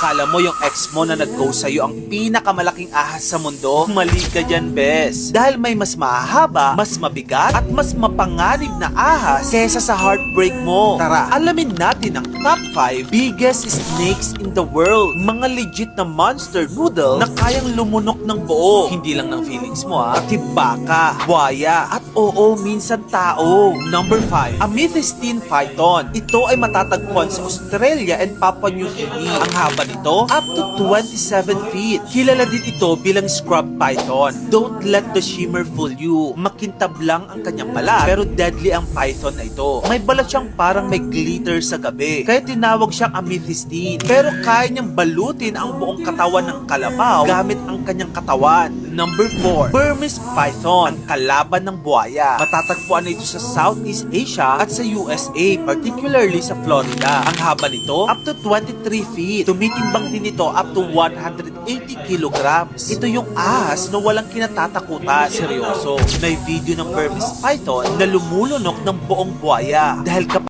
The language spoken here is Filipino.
Akala mo yung ex mo na nag-go sa'yo ang pinakamalaking ahas sa mundo? Mali ka dyan, bes. Dahil may mas mahaba, mas mabigat, at mas mapanganib na ahas kesa sa heartbreak mo. Tara, alamin natin ang top 5 biggest snakes in the world. Mga legit na monster noodle na kayang lumunok ng buo. Hindi lang ng feelings mo pati baka, buhaya, at oo, minsan tao. Number 5, Amethystine python. Ito ay matatagpuan sa Australia and Papua New Guinea. Ang haba nito, up to 27 feet. Kilala din ito bilang scrub python. Don't let the shimmer fool you. Makintab lang ang kanyang balat, pero deadly ang python na ito. May balat siyang parang may glitter sa gabi, kaya tinawag siyang amethystine. Pero kaya niyang balutin ang buong katawan ng kalabaw gamit ang kanyang katawan. Number 4, Burmese python, ang kalaban ng buhaya. Matatagpuan ito sa Southeast Asia at sa USA, particularly sa Florida. Ang haba nito, up to 23 feet. Tumitimbang din ito up to 180 kilograms. Ito yung ahas na walang kinatatakutan. Seryoso, may video ng Burmese python na lumulunok ng buong buhaya. Dahil kapag